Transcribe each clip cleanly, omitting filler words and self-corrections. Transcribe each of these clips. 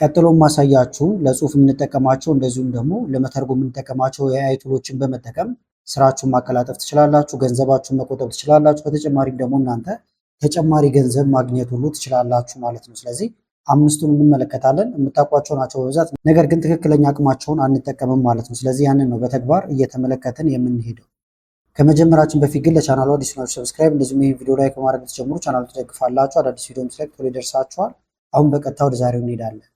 ቀጥሎ ማሳያችሁ ለጽሁፍ የምንጠቀማቸው እንደዚሁም ደግሞ ለመተርጎም የምንጠቀማቸው የኤአይ ቱሎችን በመጠቀም ስራችሁን ማቀላጠፍ ትችላላችሁ፣ ገንዘባችሁን መቆጠብ ትችላላችሁ። በተጨማሪም ደግሞ እናንተ ተጨማሪ ገንዘብ ማግኘት ሁሉ ትችላላችሁ ማለት ነው። ስለዚህ አምስቱን እንመለከታለን። የምታውቋቸው ናቸው በብዛት፣ ነገር ግን ትክክለኛ አቅማቸውን አንጠቀምም ማለት ነው። ስለዚህ ያንን ነው በተግባር እየተመለከትን የምንሄደው። ከመጀመራችን በፊት ግን ለቻናሉ አዲስ ናችሁ ሰብስክራይብ፣ እንደዚሁም ይህን ቪዲዮ ላይ ከማድረግ ብትጀምሩ ቻናሉ ትደግፋላችሁ። አዳዲስ ቪዲዮ ምስለቅ ቶሎ ይደርሳችኋል። አሁን በቀጥታ ወደ ዛሬው እንሄዳለን።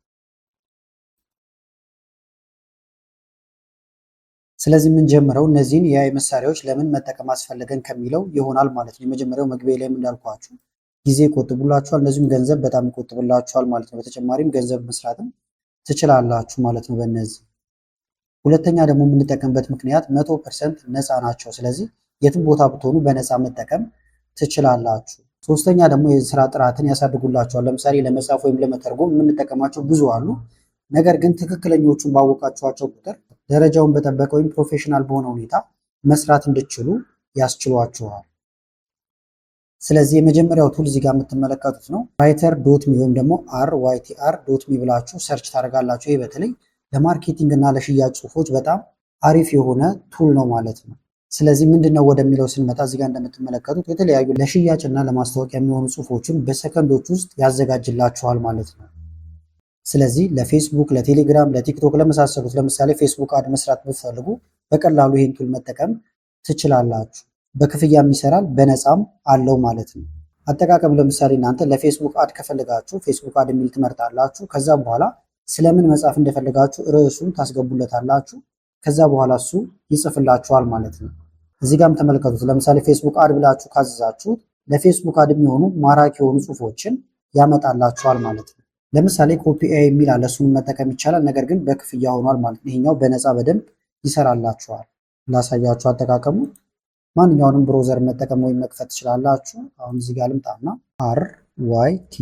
ስለዚህ የምንጀምረው እነዚህን የኤአይ መሳሪያዎች ለምን መጠቀም አስፈለገን ከሚለው ይሆናል ማለት ነው። የመጀመሪያው መግቢያ ላይ እንዳልኳችሁ ጊዜ ይቆጥቡላችኋል፣ እንደዚሁም ገንዘብ በጣም ይቆጥብላችኋል ማለት ነው። በተጨማሪም ገንዘብ መስራትም ትችላላችሁ ማለት ነው በእነዚህ። ሁለተኛ ደግሞ የምንጠቀምበት ምክንያት 100% ነፃ ናቸው። ስለዚህ የትም ቦታ ብትሆኑ በነፃ መጠቀም ትችላላችሁ። ሶስተኛ ደግሞ የስራ ጥራትን ያሳድጉላችኋል። ለምሳሌ ለመጻፍ ወይም ለመተርጎም የምንጠቀማቸው ብዙ አሉ። ነገር ግን ትክክለኞቹን ባወቃችኋቸው ቁጥር ደረጃውን በጠበቀ ወይም ፕሮፌሽናል በሆነ ሁኔታ መስራት እንድትችሉ ያስችሏችኋል። ስለዚህ የመጀመሪያው ቱል እዚህ ጋር የምትመለከቱት ነው። ራይተር ዶት ሚ ወይም ደግሞ RYTR ዶት ሚ ብላችሁ ሰርች ታደርጋላችሁ። ይህ በተለይ ለማርኬቲንግ እና ለሽያጭ ጽሁፎች በጣም አሪፍ የሆነ ቱል ነው ማለት ነው። ስለዚህ ምንድነው ወደሚለው ስንመጣ እዚህ ጋር እንደምትመለከቱት የተለያዩ ለሽያጭ እና ለማስታወቂያ የሚሆኑ ጽሁፎችን በሰከንዶች ውስጥ ያዘጋጅላችኋል ማለት ነው። ስለዚህ ለፌስቡክ፣ ለቴሌግራም፣ ለቲክቶክ ለመሳሰሉት ለምሳሌ ፌስቡክ አድ መስራት ብትፈልጉ በቀላሉ ይህን ቱል መጠቀም ትችላላችሁ። በክፍያም ይሰራል፣ በነፃም አለው ማለት ነው። አጠቃቀም ለምሳሌ እናንተ ለፌስቡክ አድ ከፈለጋችሁ ፌስቡክ አድ የሚል ትመርጣላችሁ። ከዛ በኋላ ስለምን መጻፍ እንደፈለጋችሁ ርዕሱን ታስገቡለታላችሁ። ከዛ በኋላ እሱ ይጽፍላችኋል ማለት ነው። እዚህ ጋርም ተመልከቱት። ለምሳሌ ፌስቡክ አድ ብላችሁ ካዘዛችሁት ለፌስቡክ አድ የሚሆኑ ማራኪ የሆኑ ጽሁፎችን ያመጣላችኋል ማለት ነው። ለምሳሌ ኮፒ ኤአይ የሚል አለ፣ እሱን መጠቀም ይቻላል። ነገር ግን በክፍያ ሆኗል ማለት ነው። ይሄኛው በነፃ በደንብ ይሰራላችኋል። ላሳያችሁ አጠቃቀሙ። ማንኛውንም ብሮዘር መጠቀም ወይም መክፈት ትችላላችሁ። አሁን እዚህ ጋር ልምጣና RYT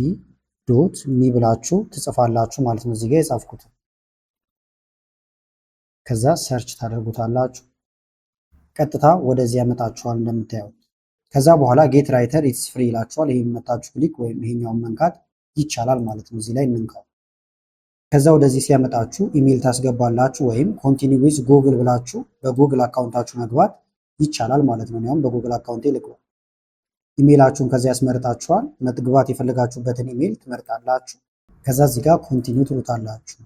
ዶት ሚ ብላችሁ ትጽፋላችሁ ማለት ነው። እዚህ ጋር የጻፍኩት ከዛ ሰርች ታደርጉታላችሁ። ቀጥታ ወደዚህ ያመጣችኋል እንደምታዩት። ከዛ በኋላ ጌት ራይተር ኢትስ ፍሪ ይላችኋል። ይሄን መታችሁ ክሊክ ወይም ይሄኛውን መንካት ይቻላል ማለት ነው። እዚህ ላይ እንንካው። ከዛ ወደዚህ ሲያመጣችሁ ኢሜል ታስገባላችሁ ወይም ኮንቲኒው ዊዝ ጉግል ብላችሁ በጉግል አካውንታችሁ መግባት ይቻላል ማለት ነው። እኔም በጉግል አካውንቴ ልግባ። ኢሜላችሁን ከዛ ያስመርጣችኋል። መግባት የፈለጋችሁበትን ኢሜል ትመርጣላችሁ። ከዛ እዚህ ጋር ኮንቲኒው ትሉታላችሁ።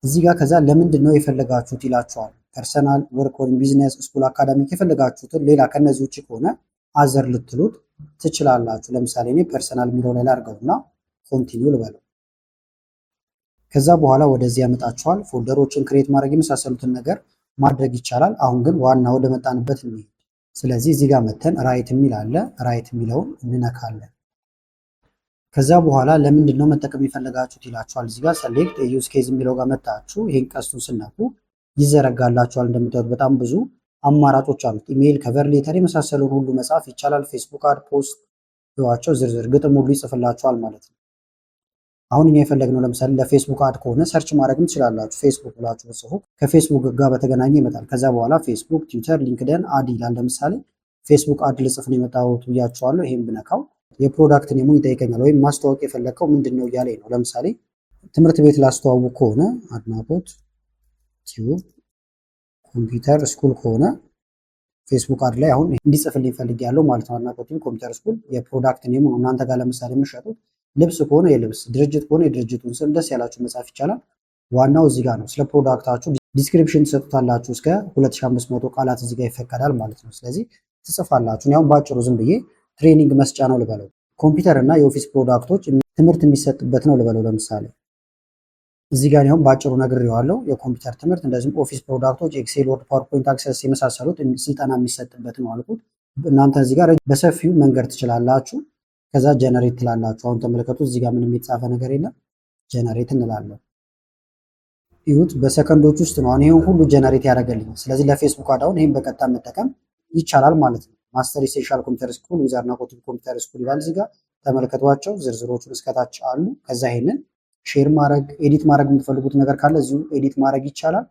እዚህ ጋር ከዛ ለምንድን ነው የፈለጋችሁት ይላችኋል። ፐርሰናል፣ ወርክ ወይም ቢዝነስ፣ ስኩል፣ አካዳሚክ የፈለጋችሁትን ሌላ ከነዚህ ውጭ ከሆነ አዘር ልትሉት ትችላላችሁ። ለምሳሌ እኔ ፐርሰናል የሚለው ላይ ላድርገውና ኮንቲኒው ልበለው። ከዛ በኋላ ወደዚህ ያመጣችኋል። ፎልደሮችን ክሬት ማድረግ የመሳሰሉትን ነገር ማድረግ ይቻላል። አሁን ግን ዋና ወደ መጣንበት እንሂድ። ስለዚህ እዚህ ጋር መተን ራይት የሚል አለ። ራይት የሚለውን እንነካለን። ከዛ በኋላ ለምንድን ነው መጠቀም የፈለጋችሁት ይላችኋል። እዚህ ጋር ሰሌክት ዩዝ ኬዝ የሚለው ጋር መጣችሁ ይሄን ቀስቱን ስነኩ ይዘረጋላችኋል። እንደምታዩት በጣም ብዙ አማራጮች አሉት። ኢሜይል፣ ከቨር ሌተር የመሳሰሉን ሁሉ መጻፍ ይቻላል። ፌስቡክ አድ፣ ፖስት ይዋቸው ዝርዝር ግጥም ሁሉ ይጽፍላችኋል ማለት ነው። አሁን እኛ የፈለግነው ለምሳሌ ለፌስቡክ አድ ከሆነ ሰርች ማድረግም ትችላላችሁ። ፌስቡክ ብላችሁ ብጽፉ ከፌስቡክ ጋር በተገናኘ ይመጣል። ከዛ በኋላ ፌስቡክ፣ ትዊተር፣ ሊንክደን አድ ይላል። ለምሳሌ ፌስቡክ አድ ልጽፍ ነው የመጣሁት ብያችኋለሁ። ይሄን ብነካው የፕሮዳክት ኔሙን ይጠይቀኛል። ወይም ማስተዋወቅ የፈለግከው ምንድን ነው እያለኝ ነው። ለምሳሌ ትምህርት ቤት ላስተዋውቅ ከሆነ አድናቆት ቲዩብ ኮምፒውተር ስኩል ከሆነ ፌስቡክ አድ ላይ አሁን እንዲጽፍልኝ ፈልጌያለሁ ማለት ነው። አድናቆት ቲዩብ ኮምፒውተር ስኩል የፕሮዳክት ኔሙ ነው። እናንተ ጋር ለምሳሌ የምትሸጡት ልብስ ከሆነ የልብስ፣ ድርጅት ከሆነ የድርጅቱን ስም ደስ ያላችሁ መጻፍ ይቻላል። ዋናው እዚህ ጋር ነው። ስለ ፕሮዳክታችሁ ዲስክሪፕሽን ትሰጡታላችሁ። እስከ 2500 ቃላት እዚህ ጋር ይፈቀዳል ማለት ነው። ስለዚህ ትጽፋላችሁ። ያው ባጭሩ ዝም ብዬ ትሬኒንግ መስጫ ነው ልበለው። ኮምፒውተር እና የኦፊስ ፕሮዳክቶች ትምህርት የሚሰጥበት ነው ልበለው። ለምሳሌ እዚህ ጋር ያው ባጭሩ ነግሬዋለሁ። የኮምፒውተር ትምህርት እንደዚህም ኦፊስ ፕሮዳክቶች፣ ኤክሴል፣ ወርድ፣ ፓወርፖይንት፣ አክሰስ የመሳሰሉት ስልጠና የሚሰጥበት ነው አልኩት። እናንተ እዚህ ጋር በሰፊው መንገድ ትችላላችሁ። ከዛ ጀነሬት ትላላችሁ። አሁን ተመልከቱ፣ እዚህ ጋር ምንም የተጻፈ ነገር የለም። ጀነሬት እንላለን። ይሁት በሰከንዶች ውስጥ ነው አሁን ይሄን ሁሉ ጀነሬት ያደርገልኝ። ስለዚህ ለፌስቡክ አድ አሁን ይሄን በቀጥታ መጠቀም ይቻላል ማለት ነው። ማስተር ኢሴንሻል ኮምፒውተር ስኩል ዊዝ አድናቆት ኮምፒውተር ስኩል ይላል። እዚህ ጋር ተመልከቷቸው፣ ዝርዝሮቹን እስከታች አሉ። ከዛ ይሄንን ሼር ማድረግ፣ ኤዲት ማድረግ የምትፈልጉት ነገር ካለ እዚሁ ኤዲት ማድረግ ይቻላል።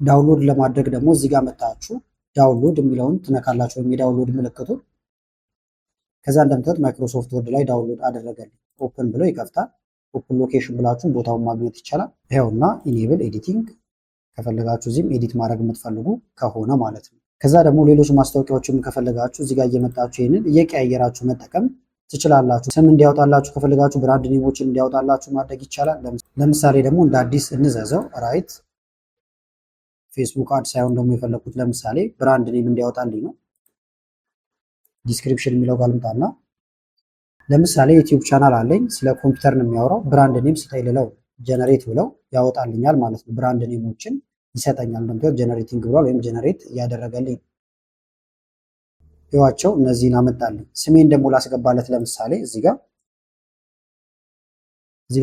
ዳውንሎድ ለማድረግ ደግሞ እዚህ ጋር መጣችሁ ዳውንሎድ የሚለውን ትነካላችሁ፣ ወይም የዳውንሎድ ምልክቱን። ከዛ እንደምታዩት ማይክሮሶፍት ወርድ ላይ ዳውንሎድ አደረገልኝ። ኦፕን ብሎ ይከፍታል። ኦፕን ሎኬሽን ብላችሁ ቦታውን ማግኘት ይቻላል። ይኸውና ኢኔብል ኤዲቲንግ ከፈለጋችሁ እዚህም ኤዲት ማድረግ የምትፈልጉ ከሆነ ማለት ነው። ከዛ ደግሞ ሌሎች ማስታወቂያዎችም ከፈለጋችሁ እዚህ ጋር እየመጣችሁ ይህንን እየቀያየራችሁ መጠቀም ትችላላችሁ። ስም እንዲያወጣላችሁ ከፈለጋችሁ ብራንድ ኔሞችን እንዲያወጣላችሁ ማድረግ ይቻላል። ለምሳሌ ደግሞ እንደ አዲስ እንዘዘው ራይት ፌስቡክ አድ ሳይሆን ደግሞ የፈለኩት ለምሳሌ ብራንድ ኔም እንዲያወጣልኝ ነው። ዲስክሪፕሽን የሚለው ጋር ልምጣና ለምሳሌ ዩቲዩብ ቻናል አለኝ ስለ ኮምፒውተር ነው የሚያወራው። ብራንድ ኔም ስጠኝ ልለው ጀነሬት ብለው ያወጣልኛል ማለት ነው። ብራንድ ኔሞችን ይሰጠኛል። እንደምታዩት ጀነሬቲንግ ብሏል ወይም ጀነሬት እያደረገልኝ ይዋቸው እነዚህን አመጣልኝ። ስሜን ደግሞ ላስገባለት ለምሳሌ እዚህ ጋር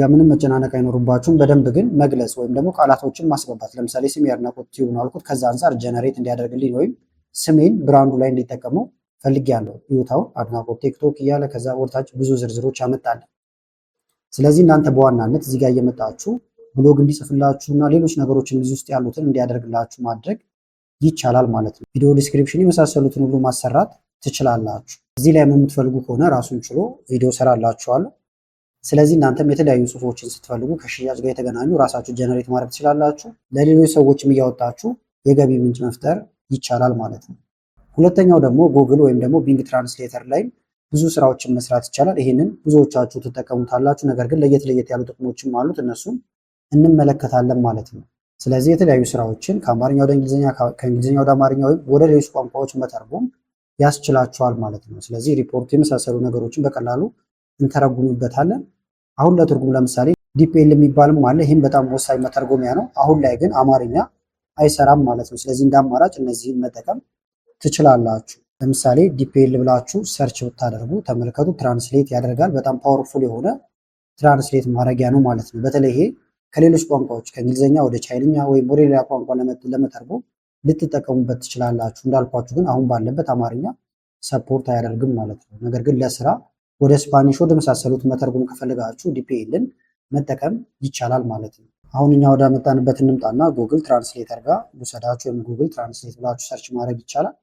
ምንም መጨናነቅ አይኖርባችሁም። በደንብ ግን መግለጽ ወይም ደግሞ ቃላቶችን ማስገባት ለምሳሌ ስሜ አድናቆት ቲዩብ ነው አልኩት። ከዛ አንፃር ጀነሬት እንዲያደርግልኝ ወይም ስሜን ብራንዱ ላይ እንዲጠቀመው ፈልጌያለሁ። ይውታው አድናቆት ቲክቶክ እያለ ከዛ ወርታች ብዙ ዝርዝሮች አመጣልኝ። ስለዚህ እናንተ በዋናነት እዚህ ጋር እየመጣችሁ ብሎግ እንዲጽፍላችሁና ሌሎች ነገሮችን እዚህ ውስጥ ያሉትን እንዲያደርግላችሁ ማድረግ ይቻላል ማለት ነው። ቪዲዮ ዲስክሪፕሽን የመሳሰሉትን ሁሉ ማሰራት ትችላላችሁ። እዚህ ላይ የምትፈልጉ ከሆነ ራሱን ችሎ ቪዲዮ ሰራላችኋለሁ። ስለዚህ እናንተም የተለያዩ ጽሁፎችን ስትፈልጉ ከሽያጭ ጋር የተገናኙ ራሳችሁ ጀነሬት ማድረግ ትችላላችሁ። ለሌሎች ሰዎችም እያወጣችሁ የገቢ ምንጭ መፍጠር ይቻላል ማለት ነው። ሁለተኛው ደግሞ ጉግል ወይም ደግሞ ቢንግ ትራንስሌተር ላይ ብዙ ስራዎችን መስራት ይቻላል። ይህንን ብዙዎቻችሁ ትጠቀሙታላችሁ። ነገር ግን ለየት ያሉ ጥቅሞችም አሉት። እነሱን እንመለከታለን ማለት ነው። ስለዚህ የተለያዩ ስራዎችን ከአማርኛ ወደ እንግሊዝኛ፣ ከእንግሊዝኛ ወደ አማርኛ ወይም ወደ ሌሎች ቋንቋዎች መተርጎም ያስችላችኋል ማለት ነው። ስለዚህ ሪፖርት የመሳሰሉ ነገሮችን በቀላሉ እንተረጉምበታለን። አሁን ለትርጉም ለምሳሌ ዲፒኤል የሚባልም አለ። ይህም በጣም ወሳኝ መተርጎሚያ ነው። አሁን ላይ ግን አማርኛ አይሰራም ማለት ነው። ስለዚህ እንደ አማራጭ እነዚህን መጠቀም ትችላላችሁ። ለምሳሌ ዲፒኤል ብላችሁ ሰርች ብታደርጉ ተመልከቱ፣ ትራንስሌት ያደርጋል። በጣም ፓወርፉል የሆነ ትራንስሌት ማድረጊያ ነው ማለት ነው። በተለይ ይሄ ከሌሎች ቋንቋዎች ከእንግሊዝኛ ወደ ቻይንኛ ወይም ወደ ሌላ ቋንቋ ለመተርጎም ልትጠቀሙበት ትችላላችሁ። እንዳልኳችሁ ግን አሁን ባለበት አማርኛ ሰፖርት አያደርግም ማለት ነው። ነገር ግን ለስራ ወደ ስፓኒሽ ወደ መሳሰሉት መተርጎም ከፈለጋችሁ ዲፒኤልን መጠቀም ይቻላል ማለት ነው። አሁን እኛ ወደ መጣንበት እንምጣና ጉግል ትራንስሌተር ጋር ውሰዳችሁ ወይም ጉግል ትራንስሌት ብላችሁ ሰርች ማድረግ ይቻላል።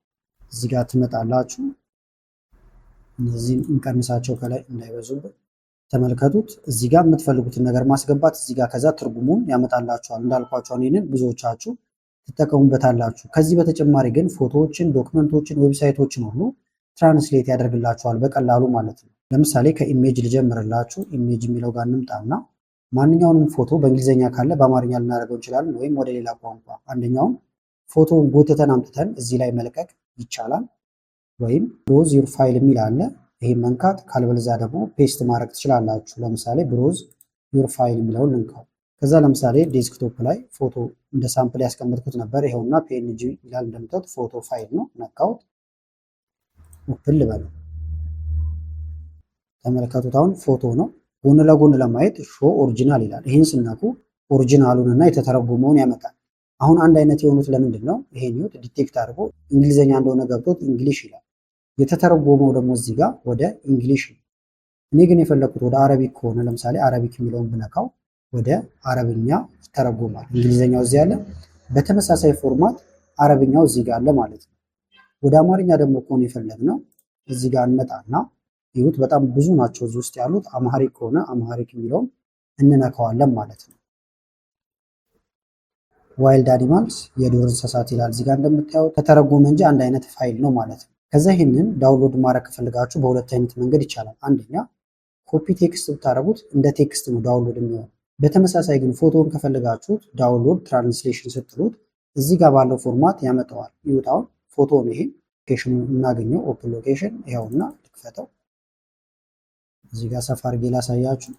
እዚህ ጋር ትመጣላችሁ። እነዚህን እንቀንሳቸው ከላይ እንዳይበዙብን። ተመልከቱት። እዚህ ጋር የምትፈልጉትን ነገር ማስገባት እዚህ ጋር ከዛ ትርጉሙን ያመጣላችኋል። እንዳልኳችሁ ይህንን ብዙዎቻችሁ ትጠቀሙበታላችሁ። ከዚህ በተጨማሪ ግን ፎቶዎችን፣ ዶክመንቶችን፣ ዌብሳይቶችን ሁሉ ትራንስሌት ያደርግላችኋል በቀላሉ ማለት ነው። ለምሳሌ ከኢሜጅ ልጀምርላችሁ። ኢሜጅ የሚለው ጋር እንምጣና ማንኛውንም ፎቶ በእንግሊዝኛ ካለ በአማርኛ ልናደርገው እንችላለን፣ ወይም ወደ ሌላ ቋንቋ አንደኛውን ፎቶ ጎትተን አምጥተን እዚህ ላይ መልቀቅ ይቻላል። ወይም ብሮዝ ዩር ፋይል የሚል አለ። ይሄን መንካት፣ ካልበለዚያ ደግሞ ፔስት ማድረግ ትችላላችሁ። ለምሳሌ ብሮዝ ዩር ፋይል የሚለውን እንካው። ከዛ ለምሳሌ ዴስክቶፕ ላይ ፎቶ እንደ ሳምፕል ያስቀመጥኩት ነበር። ይኸውና ፒኤንጂ ይላል። እንደምታዩት ፎቶ ፋይል ነው። ነካውት፣ ኦፕን ልበለው። ተመልከቱት። አሁን ፎቶ ነው። ጎን ለጎን ለማየት ሾ ኦሪጂናል ይላል። ይህን ስነኩ ኦሪጂናሉን እና የተተረጎመውን ያመጣል። አሁን አንድ አይነት የሆኑት ለምንድን ነው? ይሄን ይሁት ዲቴክት አድርጎ እንግሊዝኛ እንደሆነ ገብቶት እንግሊሽ ይላል። የተተረጎመው ደግሞ እዚህ ጋር ወደ እንግሊሽ ነው። እኔ ግን የፈለኩት ወደ አረቢክ ከሆነ ለምሳሌ አረቢክ የሚለውን ብነካው ወደ አረብኛ ይተረጎማል። እንግሊዝኛው እዚህ አለ። በተመሳሳይ ፎርማት አረብኛው እዚህ ጋር አለ ማለት ነው። ወደ አማርኛ ደግሞ ከሆነ የፈለግነው እዚህ ጋር እንመጣና ይሁት በጣም ብዙ ናቸው እዚህ ውስጥ ያሉት። አማሪክ ከሆነ አማሪክ የሚለውን እንነካዋለን ማለት ነው። ዋይልድ አኒማልስ የዱር እንስሳት ይላል። እዚህ ጋር እንደምታዩት ከተረጎመ እንጂ አንድ አይነት ፋይል ነው ማለት ነው። ከዛ ይህንን ዳውንሎድ ማድረግ ከፈልጋችሁ በሁለት አይነት መንገድ ይቻላል። አንደኛ ኮፒ ቴክስት ብታደረጉት እንደ ቴክስት ነው ዳውንሎድ የሚሆን። በተመሳሳይ ግን ፎቶን ከፈልጋችሁት ዳውንሎድ ትራንስሌሽን ስትሉት እዚህ ጋር ባለው ፎርማት ያመጣዋል። ይወጣውን ፎቶ ነው ይሄ። ሎኬሽኑ እናገኘው ኦፕን ሎኬሽን ይኸውና፣ ልክፈተው። እዚህ ጋር ሰፋ አድርጌ ላሳያችሁ።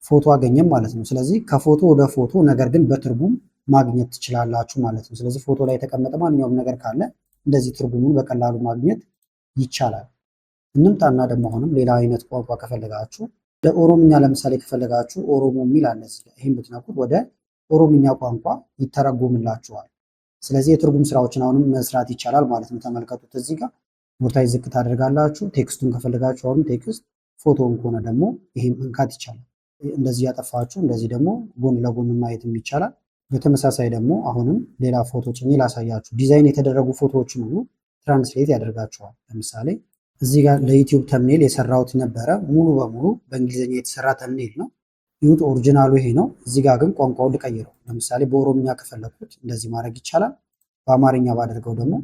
ፎቶ አገኘም ማለት ነው። ስለዚህ ከፎቶ ወደ ፎቶ ነገር ግን በትርጉም ማግኘት ትችላላችሁ ማለት ነው። ስለዚህ ፎቶ ላይ የተቀመጠ ማንኛውም ነገር ካለ እንደዚህ ትርጉሙን በቀላሉ ማግኘት ይቻላል። እንምጣና ደግሞ አሁንም ሌላ አይነት ቋንቋ ከፈለጋችሁ ለኦሮምኛ ለምሳሌ ከፈለጋችሁ ኦሮሞ የሚል አለ እዚህ ጋር። ይሄን ብትነኩት ወደ ኦሮምኛ ቋንቋ ይተረጎምላችኋል። ስለዚህ የትርጉም ስራዎችን አሁንም መስራት ይቻላል ማለት ነው። ተመልከቱት። እዚህ ጋር ቦታይ ዝቅ ታደርጋላችሁ። ቴክስቱን ከፈለጋችሁ አሁንም ቴክስት፣ ፎቶውን ከሆነ ደግሞ ይሄን መንካት ይቻላል። እንደዚህ ያጠፋችሁ እንደዚህ ደግሞ ጎን ለጎን ማየትም ይቻላል። በተመሳሳይ ደግሞ አሁንም ሌላ ፎቶ ጭኜ ላሳያችሁ። ዲዛይን የተደረጉ ፎቶዎችን ሁሉ ትራንስሌት ያደርጋቸዋል። ለምሳሌ እዚህ ጋር ለዩቲዩብ ተምኔል የሰራሁት ነበረ። ሙሉ በሙሉ በእንግሊዝኛ የተሰራ ተምኔል ነው። ይሁት ኦሪጂናሉ ይሄ ነው። እዚህ ጋር ግን ቋንቋውን ልቀይረው። ለምሳሌ በኦሮምኛ ከፈለኩት እንደዚህ ማድረግ ይቻላል። በአማርኛ ባደርገው ደግሞ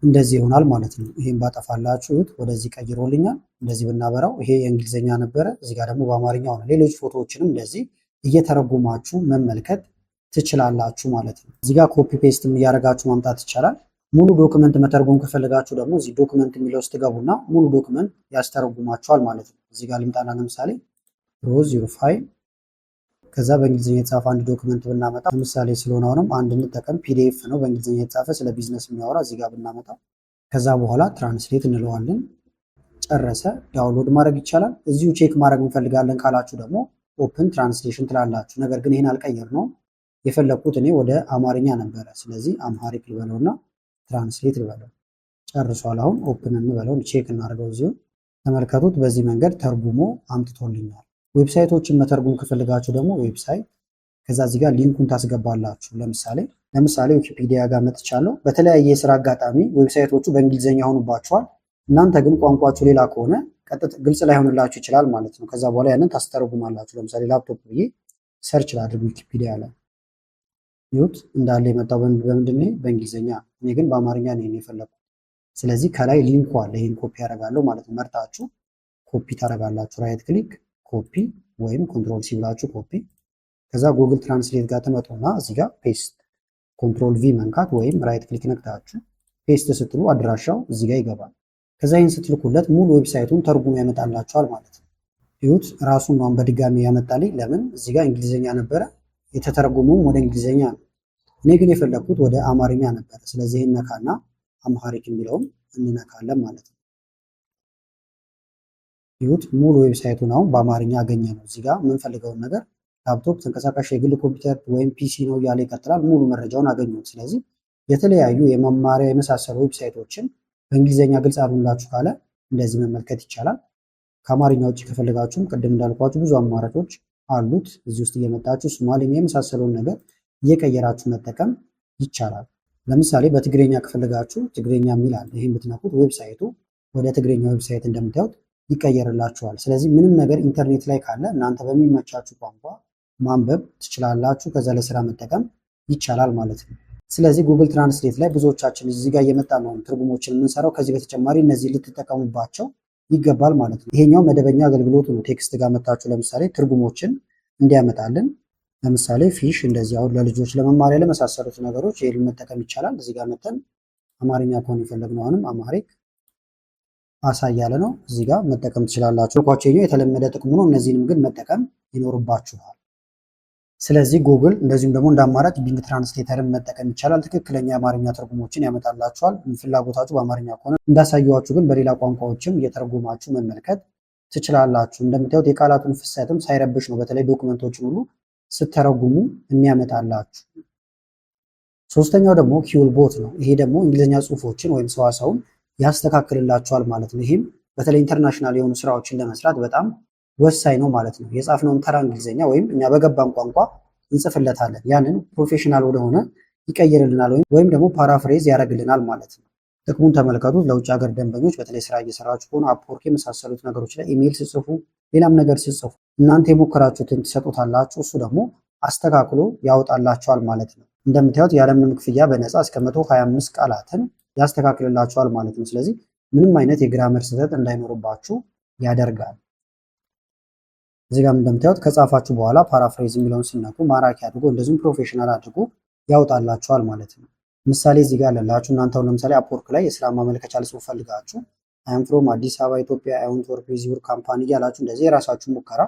እንደዚህ ይሆናል ማለት ነው። ይሄን ባጠፋላችሁ ይሁት ወደዚህ ቀይሮልኛል። እንደዚህ ብናበራው ይሄ የእንግሊዝኛ ነበረ፣ እዚህ ጋር ደግሞ በአማርኛ ሆነ። ሌሎች ፎቶዎችንም እንደዚህ እየተረጎማችሁ መመልከት ትችላላችሁ ማለት ነው። እዚህ ጋር ኮፒ ፔስትም እያደረጋችሁ ማምጣት ይቻላል። ሙሉ ዶክመንት መተርጎም ከፈለጋችሁ ደግሞ እዚህ ዶክመንት የሚለው ውስጥ ትገቡና ሙሉ ዶክመንት ያስተረጉማችኋል ማለት ነው። እዚህ ጋር ልምጣና ለምሳሌ ሮዝ ዩር ፋይል ከዛ በእንግሊዝኛ የተጻፈ አንድ ዶክመንት ብናመጣ ለምሳሌ ስለሆነ አሁንም አንድ እንጠቀም። ፒዲኤፍ ነው በእንግሊዝኛ የተጻፈ ስለ ቢዝነስ የሚያወራ እዚህ ጋር ብናመጣ ከዛ በኋላ ትራንስሌት እንለዋለን። ጨረሰ። ዳውንሎድ ማድረግ ይቻላል። እዚሁ ቼክ ማድረግ እንፈልጋለን ካላችሁ ደግሞ ኦፕን ትራንስሌሽን ትላላችሁ። ነገር ግን ይህን አልቀየር ነው የፈለግኩት እኔ ወደ አማርኛ ነበረ። ስለዚህ አምሃሪክ ልበለውና ትራንስሌት ልበለው። ጨርሷል። አሁን ኦፕን እንበለውን ቼክ እናደርገው። እዚሁ ተመልከቱት። በዚህ መንገድ ተርጉሞ አምጥቶልኛል። ዌብሳይቶችን መተርጉም ከፈልጋችሁ ደግሞ ዌብሳይት ከዛ እዚህ ጋር ሊንኩን ታስገባላችሁ። ለምሳሌ ዊኪፒዲያ ጋር መጥቻለሁ። በተለያየ የስራ አጋጣሚ ዌብሳይቶቹ በእንግሊዝኛ ሆኑባችኋል። እናንተ ግን ቋንቋችሁ ሌላ ከሆነ ቀጥታ ግልጽ ላይሆንላችሁ ይችላል ማለት ነው። ከዛ በኋላ ያንን ታስተረጉማላችሁ። ለምሳሌ ላፕቶፕ ብዬ ሰርች ላድርግ ዊኪፒዲያ ላይ ይሁት እንዳለ የመጣው በምንድን ነው? በእንግሊዝኛ። እኔ ግን በአማርኛ ነው የፈለኩት። ስለዚህ ከላይ ሊንኩ አለ። ይህን ኮፒ ያደርጋለሁ ማለት ነው። መርጣችሁ ኮፒ ታደርጋላችሁ። ራይት ክሊክ ኮፒ ወይም ኮንትሮል ሲ ብላችሁ ኮፒ። ከዛ ጉግል ትራንስሌት ጋር ትመጡና እዚህ ጋር ፔስት ኮንትሮል ቪ መንካት ወይም ራይት ክሊክ ነክታችሁ ፔስት ስትሉ አድራሻው እዚህ ጋር ይገባል። ከዛ ይህን ስትልኩለት ሙሉ ዌብሳይቱን ተርጉሞ ያመጣላችኋል ማለት ነው። ይሁት ራሱን ነው በድጋሚ ያመጣልኝ። ለምን እዚህ ጋር እንግሊዝኛ ነበረ የተተረጎመውም ወደ እንግሊዝኛ ነው። እኔ ግን የፈለኩት ወደ አማርኛ ነበረ። ስለዚህ ይህን ነካና አምሃሪክ የሚለውም እንነካለን ማለት ነው። ይሁት ሙሉ ዌብሳይቱን አሁን በአማርኛ አገኘ ነው። እዚህ ጋር የምንፈልገውን ነገር ላፕቶፕ፣ ተንቀሳቃሽ የግል ኮምፒውተር ወይም ፒሲ ነው እያለ ይቀጥላል። ሙሉ መረጃውን አገኘሁት። ስለዚህ የተለያዩ የመማሪያ የመሳሰሉ ዌብሳይቶችን በእንግሊዝኛ ግልጽ አሉላችሁ ካለ እንደዚህ መመልከት ይቻላል። ከአማርኛ ውጭ ከፈለጋችሁም ቅድም እንዳልኳችሁ ብዙ አማራጮች አሉት። እዚህ ውስጥ እየመጣችሁ ሶማሊኛ የመሳሰለውን ነገር እየቀየራችሁ መጠቀም ይቻላል። ለምሳሌ በትግርኛ ከፈለጋችሁ ትግርኛ የሚል አለ። ይህን ብትነኩት ዌብሳይቱ ወደ ትግርኛ ዌብሳይት እንደምታዩት ይቀየርላችኋል። ስለዚህ ምንም ነገር ኢንተርኔት ላይ ካለ እናንተ በሚመቻችሁ ቋንቋ ማንበብ ትችላላችሁ። ከዛ ለስራ መጠቀም ይቻላል ማለት ነው። ስለዚህ ጉግል ትራንስሌት ላይ ብዙዎቻችን እዚህ ጋር እየመጣ ነው ትርጉሞችን የምንሰራው። ከዚህ በተጨማሪ እነዚህ ልትጠቀሙባቸው ይገባል ማለት ነው። ይሄኛው መደበኛ አገልግሎቱ ነው። ቴክስት ጋር መጣችሁ ለምሳሌ ትርጉሞችን እንዲያመጣልን ለምሳሌ ፊሽ እንደዚህ አሁን ለልጆች ለመማሪያ ለመሳሰሉት ነገሮች ይሄን መጠቀም ይቻላል። እዚህ ጋር መተን አማርኛ ከሆነ የፈለግነው አሁንም አማሪክ አሳያለ ነው እዚህ ጋር መጠቀም ትችላላችሁ። ቋንቋው የተለመደ ጥቅሙ ነው። እነዚህንም ግን መጠቀም ይኖርባችኋል። ስለዚህ ጉግል እንደዚሁም ደግሞ እንደ አማራጭ ቢንግ ትራንስሌተርን መጠቀም ይቻላል። ትክክለኛ የአማርኛ ትርጉሞችን ያመጣላችኋል። ፍላጎታችሁ በአማርኛ ከሆነ እንዳሳየዋችሁ ግን በሌላ ቋንቋዎችም እየተረጎማችሁ መመልከት ትችላላችሁ። እንደምታዩት የቃላቱን ፍሰትም ሳይረብሽ ነው በተለይ ዶክመንቶችን ሁሉ ስተረጉሙ የሚያመጣላችሁ። ሶስተኛው ደግሞ ኪውል ቦት ነው። ይሄ ደግሞ እንግሊዝኛ ጽሁፎችን ወይም ሰዋሰውን ያስተካክልላችኋል ማለት ነው። ይህም በተለይ ኢንተርናሽናል የሆኑ ስራዎችን ለመስራት በጣም ወሳኝ ነው ማለት ነው። የጻፍነውን ተራ እንግሊዝኛ ወይም እኛ በገባን ቋንቋ እንጽፍለታለን። ያንን ፕሮፌሽናል ወደሆነ ይቀይርልናል ወይም ደግሞ ፓራፍሬዝ ያደርግልናል ማለት ነው። ጥቅሙን ተመልከቱት። ለውጭ ሀገር ደንበኞች በተለይ ስራ እየሰራችሁ ከሆነ አፕወርክ የመሳሰሉት ነገሮች ላይ ኢሜይል ስጽፉ፣ ሌላም ነገር ስጽፉ እናንተ የሞከራችሁትን ትሰጡታላችሁ። እሱ ደግሞ አስተካክሎ ያወጣላችኋል ማለት ነው። እንደምታዩት ያለምንም ክፍያ በነፃ እስከ 125 ቃላትን ያስተካክልላችኋል ማለት ነው። ስለዚህ ምንም አይነት የግራመር ስህተት እንዳይኖርባችሁ ያደርጋል። እዚህ ጋር እንደምታዩት ከጻፋችሁ በኋላ ፓራፍሬዝ የሚለውን ሲነኩ ማራኪ አድርጎ እንደዚሁም ፕሮፌሽናል አድርጎ ያወጣላችኋል ማለት ነው። ምሳሌ እዚህ ጋር ያለላችሁ እናንተው ለምሳሌ አፕወርክ ላይ የስራ ማመልከቻ ልጽፍ ፈልጋችሁ አም ፍሮም አዲስ አበባ ኢትዮጵያ አይ ዋንት ወርክ ዊዝ ዩር ካምፓኒ እያላችሁ እንደዚህ የራሳችሁ ሙከራ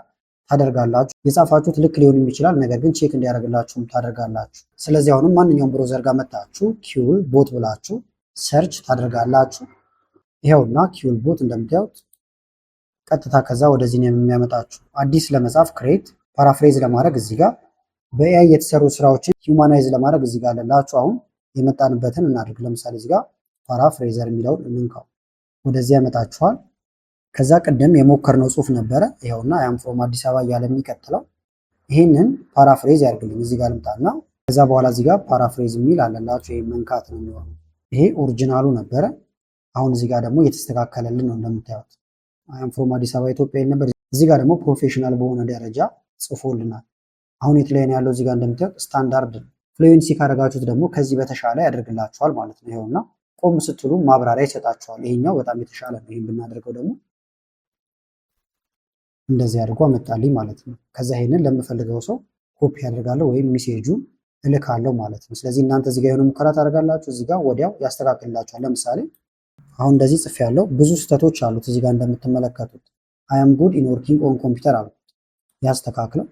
ታደርጋላችሁ። የጻፋችሁት ልክ ሊሆን ይችላል፣ ነገር ግን ቼክ እንዲያደርግላችሁም ታደርጋላችሁ። ስለዚህ አሁንም ማንኛውም ብሮዘር ጋር መጣችሁ ኪውል ቦት ብላችሁ ሰርች ታደርጋላችሁ። ይኸውና ኪውል ቦት እንደምታዩት ቀጥታ ከዛ ወደዚህ ነው የሚያመጣችሁ። አዲስ ለመጻፍ ክሬት፣ ፓራፍሬዝ ለማድረግ እዚህ ጋር በኤአይ የተሰሩ ስራዎችን ሂውማናይዝ ለማድረግ እዚህ ጋር አለላችሁ። አሁን የመጣንበትን እናድርግ። ለምሳሌ እዚህ ጋር ፓራፍሬዘር የሚለውን እንንካው፣ ወደዚህ ያመጣችኋል። ከዛ ቅድም የሞከርነው ጽሁፍ ነበረ ይኸውና አም ፍሮም አዲስ አበባ እያለ የሚቀጥለው ይህንን ፓራፍሬዝ ያድርግልኝ። እዚህ ጋር ልምጣና ከዛ በኋላ እዚህ ጋር ፓራፍሬዝ የሚል አለላችሁ። ይሄ መንካት ነው የሚሆነው። ይሄ ኦሪጂናሉ ነበረ። አሁን እዚህ ጋር ደግሞ እየተስተካከለልን ነው እንደምታዩት። አም ፍሮም አዲስ አበባ ኢትዮጵያ ነበር። እዚህ ጋር ደግሞ ፕሮፌሽናል በሆነ ደረጃ ጽፎልናል። አሁን የት ላይ ነው ያለው? እዚህ ጋር እንደምታዩት ስታንዳርድ ነው። ፍሉዌንሲ ካደረጋችሁት ደግሞ ከዚህ በተሻለ ያደርግላችኋል ማለት ነው። ይኸውና ቆም ስትሉ ማብራሪያ ይሰጣችኋል። ይሄኛው በጣም የተሻለ ነው። ይህን ብናደርገው ደግሞ እንደዚህ አድርጎ አመጣልኝ ማለት ነው። ከዛ ይሄንን ለምፈልገው ሰው ኮፒ አደርጋለሁ ወይም ሜሴጁን እልካለሁ ማለት ነው። ስለዚህ እናንተ እዚህ ጋር የሆነ ሙከራ ታደርጋላችሁ፣ እዚህ ጋር ወዲያው ያስተካክልላችኋል። ለምሳሌ አሁን እንደዚህ ጽፌ ያለው ብዙ ስህተቶች አሉት እዚህ ጋር እንደምትመለከቱት አይ አም ጉድ ኢን ወርኪንግ ኦን ኮምፒውተር አልኩት። ያስተካክለው።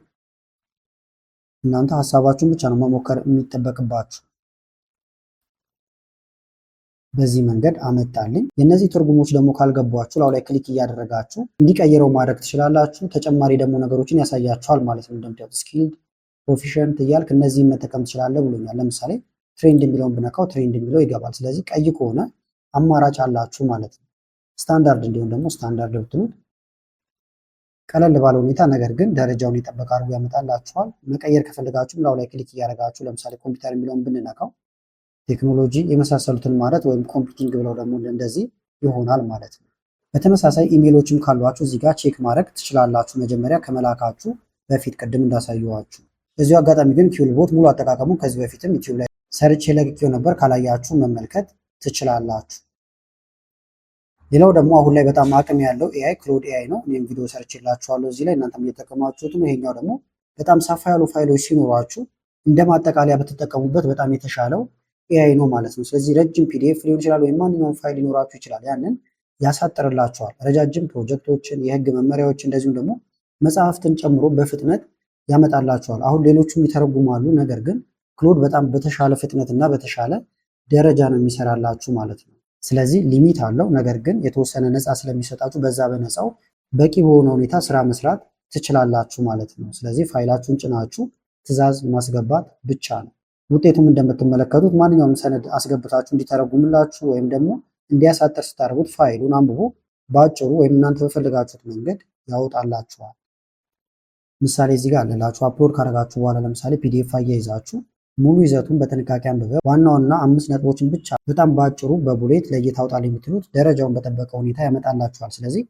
እናንተ ሀሳባችሁን ብቻ ነው መሞከር የሚጠበቅባችሁ። በዚህ መንገድ አመጣልኝ። የእነዚህ ትርጉሞች ደግሞ ካልገቧችሁ ላው ላይ ክሊክ እያደረጋችሁ እንዲቀይረው ማድረግ ትችላላችሁ። ተጨማሪ ደግሞ ነገሮችን ያሳያችኋል ማለት ነው። እንደምታዩት ስኪልድ፣ ፕሮፊሽንት እያልክ እነዚህን መጠቀም ትችላለህ ብሎኛል። ለምሳሌ ትሬንድ የሚለውን ብነካው ትሬንድ የሚለው ይገባል። ስለዚህ ቀይ ከሆነ አማራጭ አላችሁ ማለት ነው። ስታንዳርድ እንዲሆን ደግሞ ስታንዳርድ ብትሉት ቀለል ባለ ሁኔታ ነገር ግን ደረጃውን የጠበቀ አድርጎ ያመጣላችኋል። መቀየር ከፈለጋችሁም ላው ላይ ክሊክ እያደረጋችሁ ለምሳሌ ኮምፒውተር የሚለውን ብንነካው ቴክኖሎጂ የመሳሰሉትን ማለት ወይም ኮምፒውቲንግ ብለው ደግሞ እንደዚህ ይሆናል ማለት ነው። በተመሳሳይ ኢሜሎችም ካሏችሁ እዚህ ጋር ቼክ ማድረግ ትችላላችሁ መጀመሪያ ከመላካችሁ በፊት ቅድም እንዳሳየዋችሁ። በዚሁ አጋጣሚ ግን ኪውልቦት ሙሉ አጠቃቀሙ ከዚህ በፊትም ዩቲዩብ ላይ ሰርቼ ለቅቄው ነበር። ካላያችሁ መመልከት ትችላላችሁ። ሌላው ደግሞ አሁን ላይ በጣም አቅም ያለው ኤአይ ክሎድ ኤአይ ነው። እኔም ቪዲዮ ሰርቼላችኋለሁ እዚህ ላይ እናንተም እየተጠቀማችሁት ነው። ይሄኛው ደግሞ በጣም ሰፋ ያሉ ፋይሎች ሲኖሯችሁ እንደ ማጠቃለያ ብትጠቀሙበት በጣም የተሻለው ኤአይ ነው ማለት ነው። ስለዚህ ረጅም ፒዲኤፍ ሊሆን ይችላል ወይም ማንኛውም ፋይል ሊኖራችሁ ይችላል። ያንን ያሳጥርላችኋል። ረጃጅም ፕሮጀክቶችን፣ የህግ መመሪያዎችን እንደዚሁም ደግሞ መጽሐፍትን ጨምሮ በፍጥነት ያመጣላችኋል። አሁን ሌሎቹም ይተረጉማሉ። ነገር ግን ክሎድ በጣም በተሻለ ፍጥነትና በተሻለ ደረጃ ነው የሚሰራላችሁ ማለት ነው። ስለዚህ ሊሚት አለው። ነገር ግን የተወሰነ ነፃ ስለሚሰጣችሁ በዛ በነፃው በቂ በሆነ ሁኔታ ስራ መስራት ትችላላችሁ ማለት ነው። ስለዚህ ፋይላችሁን ጭናችሁ ትዕዛዝ ማስገባት ብቻ ነው። ውጤቱም እንደምትመለከቱት ማንኛውም ሰነድ አስገብታችሁ እንዲተረጉምላችሁ ወይም ደግሞ እንዲያሳጥር ስታደርጉት ፋይሉን አንብቦ በአጭሩ ወይም እናንተ በፈለጋችሁት መንገድ ያወጣላችኋል። ምሳሌ እዚህ ጋር አለላችሁ። አፕሎድ ካደረጋችሁ በኋላ ለምሳሌ ፒዲኤፍ አያይዛችሁ ሙሉ ይዘቱን በጥንቃቄ አንብበ ዋናውና 5 ነጥቦችን ብቻ በጣም በአጭሩ በቡሌት ለእይታ አውጣልኝ የምትሉት ደረጃውን በጠበቀ ሁኔታ ያመጣላችኋል። ስለዚህ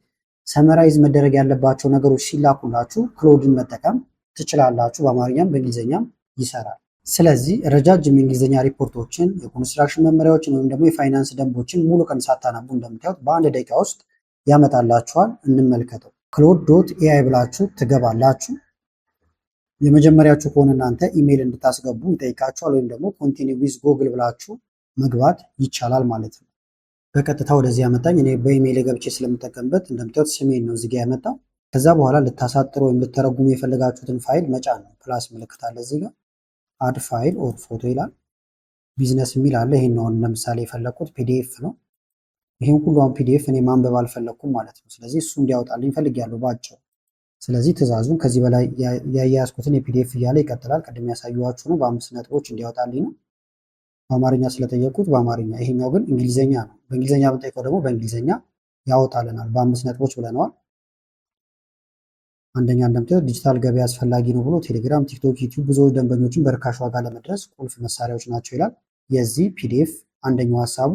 ሰመራይዝ መደረግ ያለባቸው ነገሮች ሲላኩላችሁ ክሎድን መጠቀም ትችላላችሁ። በአማርኛም በእንግሊዝኛም ይሰራል። ስለዚህ ረጃጅም የእንግሊዝኛ ሪፖርቶችን፣ የኮንስትራክሽን መመሪያዎችን ወይም ደግሞ የፋይናንስ ደንቦችን ሙሉ ቀን ሳታነቡ እንደምታዩት በአንድ ደቂቃ ውስጥ ያመጣላችኋል። እንመልከተው። ክሎድ ዶት ኤአይ ብላችሁ ትገባላችሁ። የመጀመሪያችሁ ከሆነ እናንተ ኢሜይል እንድታስገቡ ይጠይቃችኋል። ወይም ደግሞ ኮንቲኒው ዊዝ ጎግል ብላችሁ መግባት ይቻላል ማለት ነው። በቀጥታ ወደዚህ ያመጣኝ። እኔ በኢሜይል ገብቼ ስለምጠቀምበት እንደምታዩት ስሜን ነው እዚጋ ያመጣው። ከዛ በኋላ ልታሳጥሩ ወይም ልተረጉሙ የፈለጋችሁትን ፋይል መጫን ነው። ፕላስ ምልክት አለ እዚህ ጋር አድ ፋይል ኦር ፎቶ ይላል። ቢዝነስ የሚል አለ። ይሄን ነው ለምሳሌ የፈለኩት ፒዲኤፍ ነው። ይሄን ሁሉ አሁን ፒዲኤፍ እኔ ማንበብ አልፈለኩም ማለት ነው። ስለዚህ እሱ እንዲያወጣልኝ ፈልጊያለሁ ባጭሩ። ስለዚህ ትዕዛዙን ከዚህ በላይ ያያያዝኩትን የፒዲኤፍ እያለ ይቀጥላል። ቅድም ያሳየኋችሁ ነው። በ5 ነጥቦች እንዲያወጣልኝ ነው። በአማርኛ ስለጠየቁት በአማርኛ። ይሄኛው ግን እንግሊዘኛ ነው። በእንግሊዘኛ ብንጠይቀው ደግሞ በእንግሊዘኛ ያወጣልናል። በ5 ነጥቦች ብለነዋል። አንደኛ እንደምታዩት ዲጂታል ገበያ አስፈላጊ ነው ብሎ ቴሌግራም፣ ቲክቶክ፣ ዩቲዩብ ብዙዎች ደንበኞችን በርካሽ ዋጋ ለመድረስ ቁልፍ መሳሪያዎች ናቸው ይላል። የዚህ ፒዲኤፍ አንደኛው ሀሳቡ።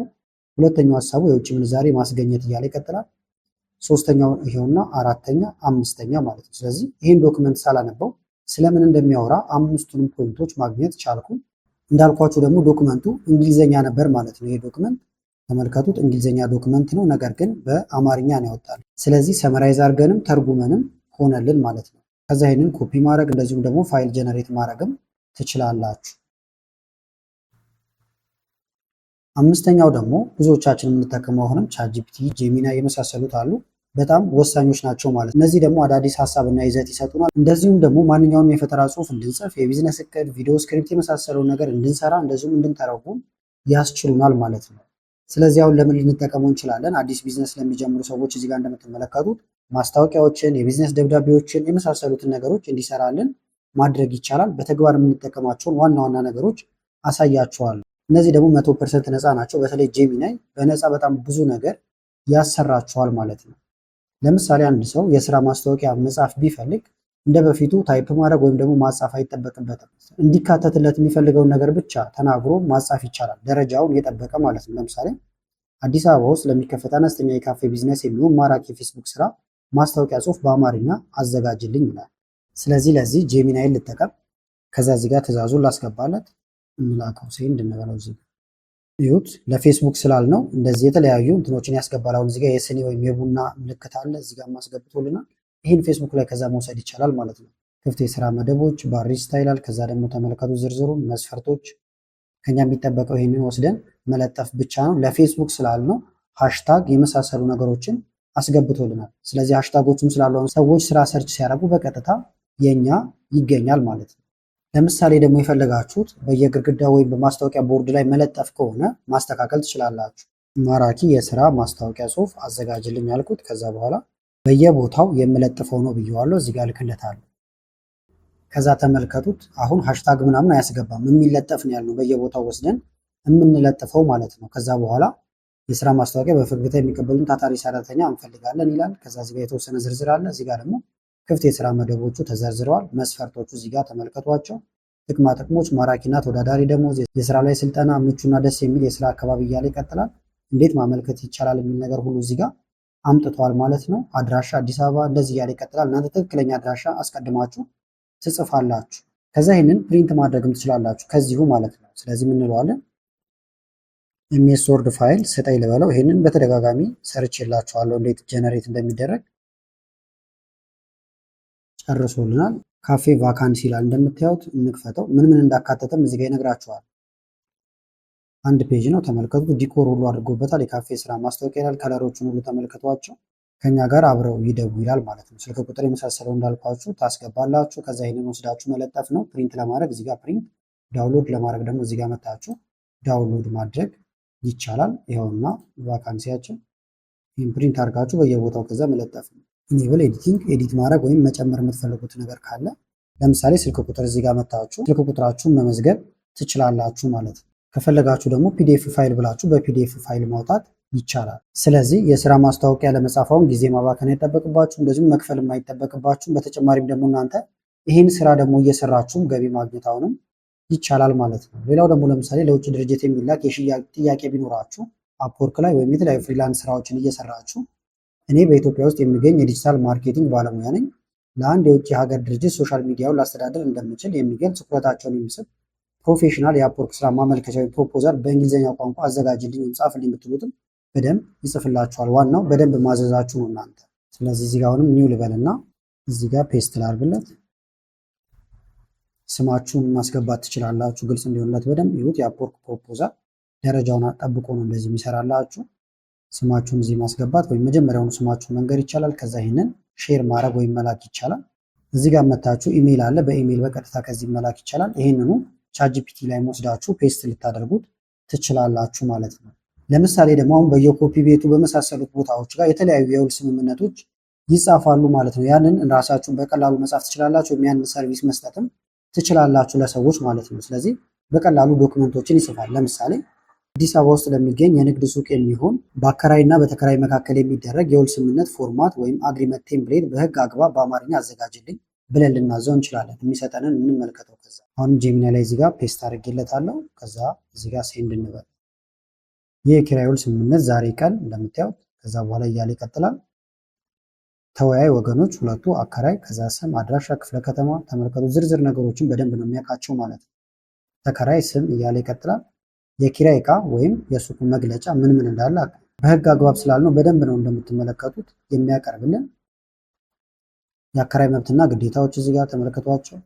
ሁለተኛው ሀሳቡ የውጭ ምንዛሬ ማስገኘት እያለ ይቀጥላል። ሶስተኛው ይሄውና፣ አራተኛ፣ አምስተኛ ማለት ነው። ስለዚህ ይህን ዶክመንት ሳላነበው ስለምን እንደሚያወራ 5ቱንም ፖይንቶች ማግኘት ቻልኩ። እንዳልኳችሁ ደግሞ ዶክመንቱ እንግሊዘኛ ነበር ማለት ነው። ይሄ ዶክመንት ተመልከቱት፣ እንግሊዘኛ ዶክመንት ነው፣ ነገር ግን በአማርኛ ነው ያወጣል። ስለዚህ ሰመራይዝ አድርገንም ተርጉመንም ሆነልን ማለት ነው። ከዛ ይሄንን ኮፒ ማድረግ እንደዚሁም ደግሞ ፋይል ጀነሬት ማድረግም ትችላላችሁ። አምስተኛው ደግሞ ብዙዎቻችን የምንጠቀመው አሁንም ቻትጂፒቲ፣ ጄሚና የመሳሰሉት አሉ። በጣም ወሳኞች ናቸው ማለት ነው። እነዚህ ደግሞ አዳዲስ ሀሳብና ይዘት ይሰጡናል። እንደዚሁም ደግሞ ማንኛውም የፈጠራ ጽሁፍ እንድንጽፍ፣ የቢዝነስ እቅድ፣ ቪዲዮ ስክሪፕት የመሳሰለውን ነገር እንድንሰራ እንደዚሁም እንድንተረጉም ያስችሉናል ማለት ነው። ስለዚህ አሁን ለምን ልንጠቀመው እንችላለን? አዲስ ቢዝነስ ለሚጀምሩ ሰዎች እዚህ ጋር እንደምትመለከቱት ማስታወቂያዎችን፣ የቢዝነስ ደብዳቤዎችን የመሳሰሉትን ነገሮች እንዲሰራልን ማድረግ ይቻላል። በተግባር የምንጠቀማቸውን ዋና ዋና ነገሮች አሳያችኋለሁ። እነዚህ ደግሞ 100% ነፃ ናቸው። በተለይ ጄሚናይ በነፃ በጣም ብዙ ነገር ያሰራችኋል ማለት ነው። ለምሳሌ አንድ ሰው የስራ ማስታወቂያ መጻፍ ቢፈልግ እንደ በፊቱ ታይፕ ማድረግ ወይም ደግሞ ማጻፍ አይጠበቅበትም። እንዲካተትለት የሚፈልገውን ነገር ብቻ ተናግሮ ማጻፍ ይቻላል፣ ደረጃውን የጠበቀ ማለት ነው። ለምሳሌ አዲስ አበባ ውስጥ ለሚከፈት አነስተኛ የካፌ ቢዝነስ የሚሆን ማራኪ የፌስቡክ ስራ ማስታወቂያ ጽሁፍ በአማርኛ አዘጋጅልኝ ይላል። ስለዚህ ለዚህ ጄሚናይን ልጠቀም። ከዛ እዚህ ጋር ትእዛዙን ላስገባለት እንላከው ሴንድ እንበለው። እዚህ ይሁት ለፌስቡክ ስላልነው እንደዚህ የተለያዩ እንትኖችን ያስገባል። አሁን እዚህ ጋር የስኒ ወይም የቡና ምልክት አለ እዚህ ጋር ማስገብቶልናል። ይህን ፌስቡክ ላይ ከዛ መውሰድ ይቻላል ማለት ነው። ክፍት የስራ መደቦች ባሪስታ ይላል። ከዛ ደግሞ ተመልከቱ ዝርዝሩን መስፈርቶች። ከኛ የሚጠበቀው ይህንን ወስደን መለጠፍ ብቻ ነው። ለፌስቡክ ስላልነው ሃሽታግ የመሳሰሉ ነገሮችን አስገብቶልናል። ስለዚህ ሃሽታጎቹም ስላሉ ሰዎች ስራ ሰርች ሲያደርጉ በቀጥታ የኛ ይገኛል ማለት ነው። ለምሳሌ ደግሞ የፈለጋችሁት በየግድግዳ ወይም በማስታወቂያ ቦርድ ላይ መለጠፍ ከሆነ ማስተካከል ትችላላችሁ። ማራኪ የስራ ማስታወቂያ ጽሁፍ አዘጋጅልኝ ያልኩት ከዛ በኋላ በየቦታው የምለጥፈው ነው ብየዋለሁ። እዚህ ጋር ልክለታለሁ። ከዛ ተመልከቱት አሁን ሃሽታግ ምናምን አያስገባም። የሚለጠፍ ነው ያልነው በየቦታው ወስደን የምንለጥፈው ማለት ነው። ከዛ በኋላ የስራ ማስታወቂያ በፈገግታ የሚቀበሉን ታታሪ ሰራተኛ እንፈልጋለን ይላል። ከዛ እዚህ ጋር የተወሰነ ዝርዝር አለ። እዚህ ጋር ደግሞ ክፍት የስራ መደቦቹ ተዘርዝረዋል። መስፈርቶቹ እዚህ ጋር ተመልከቷቸው። ጥቅማ ጥቅሞች፣ ማራኪና ተወዳዳሪ ደሞዝ፣ የስራ ላይ ስልጠና፣ ምቹና ደስ የሚል የስራ አካባቢ እያለ ይቀጥላል። እንዴት ማመልከት ይቻላል የሚል ነገር ሁሉ እዚህ ጋር አምጥቷል ማለት ነው። አድራሻ አዲስ አበባ እንደዚህ እያለ ይቀጥላል። እናንተ ትክክለኛ አድራሻ አስቀድማችሁ ትጽፋላችሁ። ከዛ ይህንን ፕሪንት ማድረግም ትችላላችሁ ከዚሁ ማለት ነው። ስለዚህ ምን እንለዋለን? ኤምኤስ ወርድ ፋይል ስጠኝ ልበለው። ይህንን በተደጋጋሚ ሰርች የላችኋለሁ እንዴት ጀነሬት እንደሚደረግ ጨርሶልናል። ካፌ ቫካንሲ ይላል እንደምታዩት። እንክፈተው። ምን ምን እንዳካተተም እዚህ ጋር ይነግራችኋል። አንድ ፔጅ ነው ተመልከቱት። ዲኮር ሁሉ አድርጎበታል። የካፌ ስራ ማስታወቂያ ይላል። ከለሮችን ሁሉ ተመልከቷቸው። ከኛ ጋር አብረው ይደቡ ይላል ማለት ነው። ስልክ ቁጥር የመሳሰለው እንዳልኳችሁ ታስገባላችሁ። ከዛ ይህንን ወስዳችሁ መለጠፍ ነው። ፕሪንት ለማድረግ እዚህ ጋር ፕሪንት፣ ዳውንሎድ ለማድረግ ደግሞ እዚህ ጋር መታችሁ ዳውንሎድ ማድረግ ይቻላል። ይኸውና ቫካንሲያችን። ይህን ፕሪንት አድርጋችሁ በየቦታው ከዛ መለጠፍ ነው። ኢኔብል ኤዲቲንግ፣ ኤዲት ማድረግ ወይም መጨመር የምትፈልጉት ነገር ካለ ለምሳሌ ስልክ ቁጥር እዚህ ጋር መታችሁ ስልክ ቁጥራችሁን መመዝገብ ትችላላችሁ ማለት ነው። ከፈለጋችሁ ደግሞ ፒዲኤፍ ፋይል ብላችሁ በፒዲኤፍ ፋይል ማውጣት ይቻላል። ስለዚህ የስራ ማስታወቂያ ለመጻፋውን ጊዜ ማባከን አይጠበቅባችሁም፣ እንደዚሁም መክፈል አይጠበቅባችሁም። በተጨማሪም ደግሞ እናንተ ይህን ስራ ደግሞ እየሰራችሁም ገቢ ማግኘት አሁንም ይቻላል ማለት ነው። ሌላው ደግሞ ለምሳሌ ለውጭ ድርጅት የሚላክ የሽያጭ ጥያቄ ቢኖራችሁ አፕወርክ ላይ ወይም የተለያዩ ፍሪላንስ ስራዎችን እየሰራችሁ እኔ በኢትዮጵያ ውስጥ የሚገኝ የዲጂታል ማርኬቲንግ ባለሙያ ነኝ፣ ለአንድ የውጭ ሀገር ድርጅት ሶሻል ሚዲያውን ላስተዳደር እንደምችል የሚገልጽ ትኩረታቸውን የሚስብ ፕሮፌሽናል የአፕወርክ ስራ ማመልከቻ ወይም ፕሮፖዛል በእንግሊዝኛ ቋንቋ አዘጋጅልኝ ወይም ጻፍልኝ ብትሉትም በደንብ ይጽፍላችኋል። ዋናው በደንብ ማዘዛችሁ ነው እናንተ። ስለዚህ እዚህ ጋር አሁንም ኒው ልበልና እዚህ ጋር ፔስት ላድርግለት። ስማችሁን ማስገባት ትችላላችሁ። ግልጽ እንዲሆንለት በደንብ ይሁት። የአፕወርክ ፕሮፖዛል ደረጃውን ጠብቆ ነው እንደዚህ የሚሰራላችሁ። ስማችሁን እዚህ ማስገባት ወይም መጀመሪያውኑ ስማችሁን መንገር ይቻላል። ከዛ ይህንን ሼር ማድረግ ወይም መላክ ይቻላል። እዚህ ጋር መታችሁ ኢሜይል አለ። በኢሜይል በቀጥታ ከዚህ መላክ ይቻላል። ይህንኑ ቻትጂፒቲ ላይ ወስዳችሁ ፔስት ልታደርጉት ትችላላችሁ ማለት ነው። ለምሳሌ ደግሞ አሁን በየኮፒ ቤቱ በመሳሰሉት ቦታዎች ጋር የተለያዩ የውል ስምምነቶች ይጻፋሉ ማለት ነው። ያንን ራሳችሁን በቀላሉ መጻፍ ትችላላችሁ፣ ወይም ያንን ሰርቪስ መስጠትም ትችላላችሁ ለሰዎች ማለት ነው። ስለዚህ በቀላሉ ዶክመንቶችን ይጽፋል። ለምሳሌ አዲስ አበባ ውስጥ ለሚገኝ የንግድ ሱቅ የሚሆን በአከራይ እና በተከራይ መካከል የሚደረግ የውል ስምምነት ፎርማት ወይም አግሪመንት ቴምፕሌት በህግ አግባብ በአማርኛ አዘጋጅልኝ ብለን ልናዘው እንችላለን። የሚሰጠንን እንመልከተው። ከዛ አሁንም ጄሚናይ ላይ እዚህ ጋር ፔስት አድርጌለታለሁ። ከዛ እዚህ ጋር ሴንድ እንበል። ይህ የኪራይ ውል ስምምነት ዛሬ ቀን እንደምታዩት ከዛ በኋላ እያለ ይቀጥላል። ተወያይ ወገኖች ሁለቱ አከራይ፣ ከዛ ስም፣ አድራሻ፣ ክፍለ ከተማ ተመልከቱ። ዝርዝር ነገሮችን በደንብ ነው የሚያውቃቸው ማለት ነው። ተከራይ ስም እያለ ይቀጥላል። የኪራይ ዕቃ ወይም የሱቁ መግለጫ ምን ምን እንዳለ በህግ አግባብ ስላልነው በደንብ ነው እንደምትመለከቱት የሚያቀርብልን። የአከራይ መብትና ግዴታዎች እዚህ ጋር ተመልከቷቸው።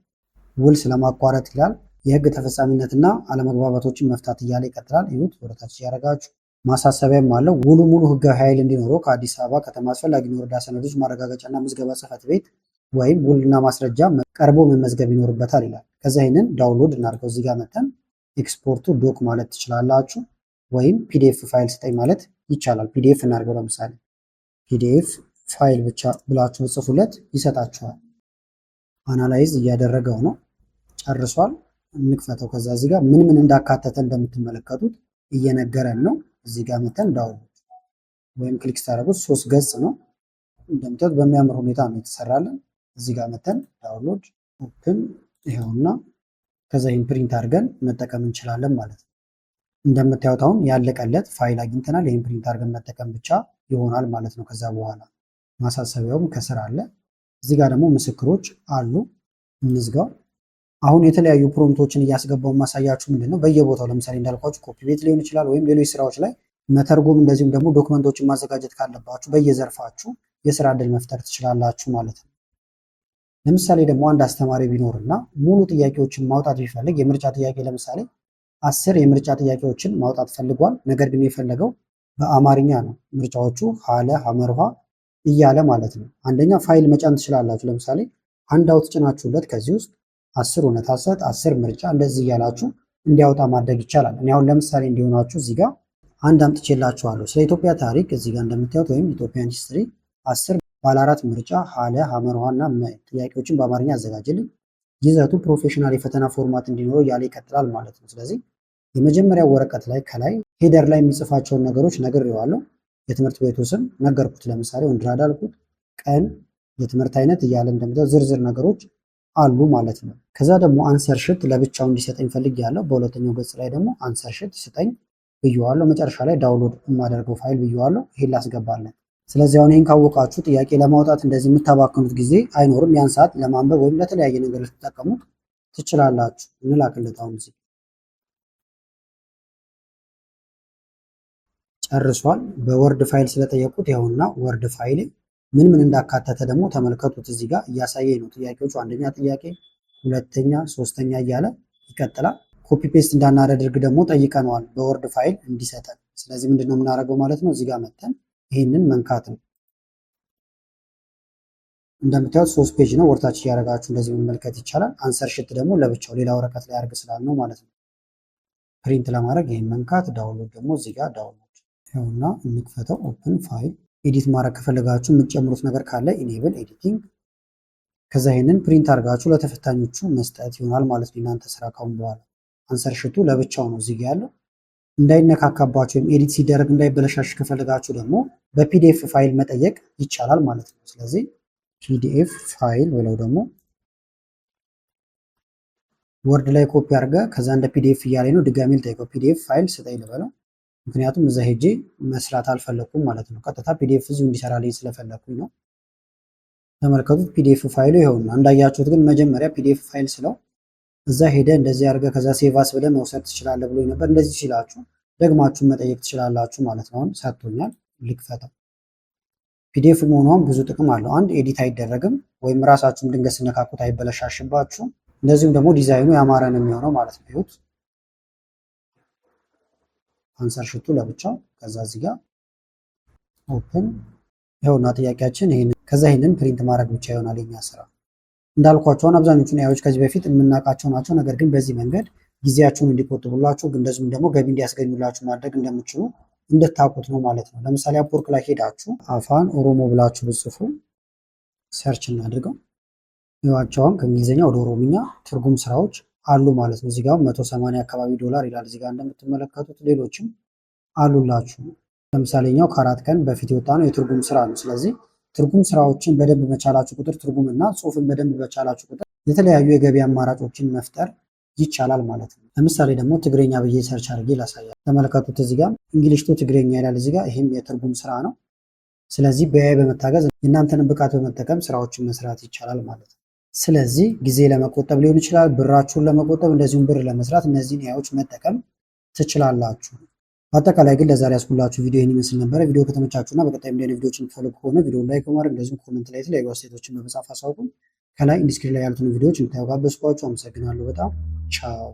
ውል ስለማቋረጥ ይላል። የህግ ተፈጻሚነትና አለመግባባቶችን መፍታት እያለ ይቀጥላል። ይሁት ወደታች ያደረጋችሁ ማሳሰቢያም አለው። ውሉ ሙሉ ህጋዊ ኃይል እንዲኖረው ከአዲስ አበባ ከተማ አስፈላጊ የወረዳ ሰነዶች ማረጋገጫና ምዝገባ ጽሕፈት ቤት ወይም ውልና ማስረጃ ቀርቦ መመዝገብ ይኖርበታል ይላል። ከዛ ይህንን ዳውንሎድ እናድርገው። እዚህ ጋር መተን ኤክስፖርቱ ዶክ ማለት ትችላላችሁ፣ ወይም ፒዲኤፍ ፋይል ስጠኝ ማለት ይቻላል። ፒዲኤፍ እናድርገው። ለምሳሌ ፒዲኤፍ ፋይል ብቻ ብላችሁ ጽፉለት ይሰጣችኋል። አናላይዝ እያደረገው ነው፣ ጨርሷል። እንክፈተው። ከዛ እዚህ ጋር ምን ምን እንዳካተተ እንደምትመለከቱት እየነገረን ነው። እዚህ ጋር መተን ዳውንሎድ ወይም ክሊክ ስታደርጉት 3 ገጽ ነው እንደምታዩት በሚያምር ሁኔታ ነው የተሰራለን። እዚህ ጋር መተን ዳውንሎድ ኦፕን ይኸውና፣ ከዛ ይህን ፕሪንት አድርገን መጠቀም እንችላለን ማለት ነው። እንደምታዩት አሁን ያለቀለት ፋይል አግኝተናል። ይህን ፕሪንት አድርገን መጠቀም ብቻ ይሆናል ማለት ነው። ከዛ በኋላ ማሳሰቢያውም ከስር አለ። እዚህ ጋር ደግሞ ምስክሮች አሉ። እንዝጋው። አሁን የተለያዩ ፕሮምፕቶችን እያስገባው ማሳያችሁ ምንድነው በየቦታው ለምሳሌ እንዳልኳችሁ ኮፒ ቤት ሊሆን ይችላል ወይም ሌሎች ስራዎች ላይ መተርጎም እንደዚሁም ደግሞ ዶክመንቶችን ማዘጋጀት ካለባችሁ በየዘርፋችሁ የስራ እድል መፍጠር ትችላላችሁ ማለት ነው። ለምሳሌ ደግሞ አንድ አስተማሪ ቢኖርና ሙሉ ጥያቄዎችን ማውጣት ቢፈልግ የምርጫ ጥያቄ ለምሳሌ 10 የምርጫ ጥያቄዎችን ማውጣት ፈልጓል። ነገር ግን የፈለገው በአማርኛ ነው። ምርጫዎቹ ሀለ ሐመርሃ እያለ ማለት ነው። አንደኛ ፋይል መጫን ትችላላችሁ። ለምሳሌ አንድ አውት ጭናችሁለት ከዚህ ውስጥ 10 እውነት ሐሰት፣ 10 ምርጫ እንደዚህ እያላችሁ እንዲያወጣ ማድረግ ይቻላል። እኔ አሁን ለምሳሌ እንዲሆናችሁ እዚህ ጋር አንድ አምጥቼላችኋለሁ። ስለ ኢትዮጵያ ታሪክ እዚህ ጋር እንደምታዩት ወይም ኢትዮጵያን ሂስትሪ 10 ባለ 4 ምርጫ ሀለ ሐመርሃና ጥያቄዎችን በአማርኛ አዘጋጅልኝ። ይዘቱ ፕሮፌሽናል የፈተና ፎርማት እንዲኖረው እያለ ይቀጥላል ማለት ነው። ስለዚህ የመጀመሪያው ወረቀት ላይ ከላይ ሄደር ላይ የሚጽፋቸውን ነገሮች ነግሬዋለሁ። የትምህርት ቤቱ ስም ነገርኩት። ለምሳሌ ወንድራድ አልኩት። ቀን፣ የትምህርት አይነት እያለ እንደምታዩት ዝርዝር ነገሮች አሉ ማለት ነው። ከዛ ደግሞ አንሰር ሽት ለብቻው እንዲሰጠኝ ፈልጌያለሁ። በሁለተኛው ገጽ ላይ ደግሞ አንሰር ሽት ስጠኝ ብየዋለሁ። መጨረሻ ላይ ዳውንሎድ የማደርገው ፋይል ብየዋለሁ። ይሄን ላስገባለን። ስለዚህ አሁን ይህን ካወቃችሁ ጥያቄ ለማውጣት እንደዚህ የምታባክኑት ጊዜ አይኖርም። ያን ሰዓት ለማንበብ ወይም ለተለያየ ነገር ልትጠቀሙት ትችላላችሁ። እንላክለት። አሁን እዚህ ጨርሷል። በወርድ ፋይል ስለጠየቁት ይኸውና ወርድ ፋይል ምን ምን እንዳካተተ ደግሞ ተመልከቱት። እዚህ ጋር እያሳየኝ ነው። ጥያቄዎቹ አንደኛ ጥያቄ፣ ሁለተኛ፣ ሶስተኛ እያለ ይቀጥላል። ኮፒ ፔስት እንዳናደርግ ደግሞ ጠይቀነዋል በወርድ ፋይል እንዲሰጠን። ስለዚህ ምንድነው የምናደርገው ማለት ነው እዚህ ጋር መተን ይህንን መንካት ነው። እንደምታዩት 3 ፔጅ ነው። ወርታች እያደረጋችሁ እንደዚህ መመልከት ይቻላል። አንሰር ሽት ደግሞ ለብቻው ሌላ ወረቀት ላይ አድርግ ስላልነው ማለት ነው። ፕሪንት ለማድረግ ይህን መንካት፣ ዳውንሎድ ደግሞ እዚህ ጋር ዳውንሎድ ይኸውና፣ እንክፈተው። ኦፕን ፋይል። ኤዲት ማድረግ ከፈለጋችሁ የምትጨምሩት ነገር ካለ ኢኔብል ኤዲቲንግ። ከዛ ይህንን ፕሪንት አድርጋችሁ ለተፈታኞቹ መስጠት ይሆናል ማለት ነው እናንተ ስራ ካሁን በኋላ። አንሰር ሽቱ ለብቻው ነው እዚህ ጋር ያለው። እንዳይነካካባችሁ ወይም ኤዲት ሲደረግ እንዳይበለሻሽ ከፈለጋችሁ ደግሞ በፒዲኤፍ ፋይል መጠየቅ ይቻላል ማለት ነው። ስለዚህ ፒዲኤፍ ፋይል ብለው ደግሞ ወርድ ላይ ኮፒ አድርገ ከዛ እንደ ፒዲኤፍ እያለኝ ነው ድጋሚ ልጠይቀው። ፒዲኤፍ ፋይል ስጠኝ ልበለው፣ ምክንያቱም እዛ ሄጄ መስራት አልፈለኩም ማለት ነው። ቀጥታ ፒዲኤፍ እዚሁ እንዲሰራልኝ ስለፈለኩኝ ነው። ተመልከቱት ፒዲኤፍ ፋይሉ ይኸውና። እንዳያችሁት ግን መጀመሪያ ፒዲኤፍ ፋይል ስለው እዛ ሄደ እንደዚህ አድርገ ከዛ ሴቫስ ብለ መውሰድ ትችላለህ ብሎ ነበር። እንደዚህ ሲላችሁ ደግማችሁ መጠየቅ ትችላላችሁ ማለት ነው። አሁን ሰጥቶኛል፣ ልክፈተው። ፒዲኤፍ መሆኗን ብዙ ጥቅም አለው። አንድ ኤዲት አይደረግም ወይም ራሳችሁም ድንገት ስነካኩት አይበለሻሽባችሁ። እንደዚሁም ደግሞ ዲዛይኑ ያማረ ነው የሚሆነው ማለት ነው። ይሁት አንሰር ሽቱ ለብቻው፣ ከዛ እዚህ ጋር ኦፕን። ይኸውና ጥያቄያችን ይሄን። ከዛ ይሄንን ፕሪንት ማድረግ ብቻ ይሆናል የኛ ስራ። እንዳልኳቸውን አብዛኞቹን ኤአይዎች ከዚህ በፊት የምናውቃቸው ናቸው። ነገር ግን በዚህ መንገድ ጊዜያችሁን እንዲቆጥቡላችሁ እንደዚሁም ደግሞ ገቢ እንዲያስገኙላችሁ ማድረግ እንደምችሉ እንድታውቁት ነው ማለት ነው። ለምሳሌ አፕወርክ ላይ ሄዳችሁ አፋን ኦሮሞ ብላችሁ ብጽፉ ሰርች እናድርገው። ይዋቸውን ከእንግሊዝኛ ወደ ኦሮምኛ ትርጉም ስራዎች አሉ ማለት ነው። እዚህ ጋር 180 አካባቢ ዶላር ይላል። እዚህ ጋር እንደምትመለከቱት ሌሎችም አሉላችሁ። ለምሳሌኛው ከ4 ቀን በፊት የወጣ ነው የትርጉም ስራ ነው። ስለዚህ ትርጉም ስራዎችን በደንብ በቻላችሁ ቁጥር ትርጉምና ጽሁፍን በደንብ በቻላችሁ ቁጥር የተለያዩ የገቢ አማራጮችን መፍጠር ይቻላል ማለት ነው። ለምሳሌ ደግሞ ትግረኛ ብዬ ሰርች አድርጌ ላሳያል። ተመልከቱት እዚህ ጋር እንግሊሽ ቱ ትግረኛ ይላል። እዚህ ጋር ይህም የትርጉም ስራ ነው። ስለዚህ በኤአይ በመታገዝ የእናንተን ብቃት በመጠቀም ስራዎችን መስራት ይቻላል ማለት ነው። ስለዚህ ጊዜ ለመቆጠብ ሊሆን ይችላል፣ ብራችሁን ለመቆጠብ እንደዚሁም ብር ለመስራት እነዚህን ኤአይዎች መጠቀም ትችላላችሁ። በአጠቃላይ ግን ለዛሬ ያስኩላችሁ ቪዲዮ ይህን ይመስል ነበረ። ቪዲዮ ከተመቻችሁና በቀጣይ እንዲህ ቪዲዮዎች የምትፈልጉ ከሆነ ቪዲዮ ላይክ በማድረግ እንደዚሁም ኮሜንት ላይ የተለያዩ አስተያየቶችን በመጻፍ አሳውቁን። ከላይ ኢንዲስክሪፕሽን ላይ ያሉትን ቪዲዮዎች እንድታዩ ጋበዝኳችሁ። አመሰግናለሁ በጣም ቻው።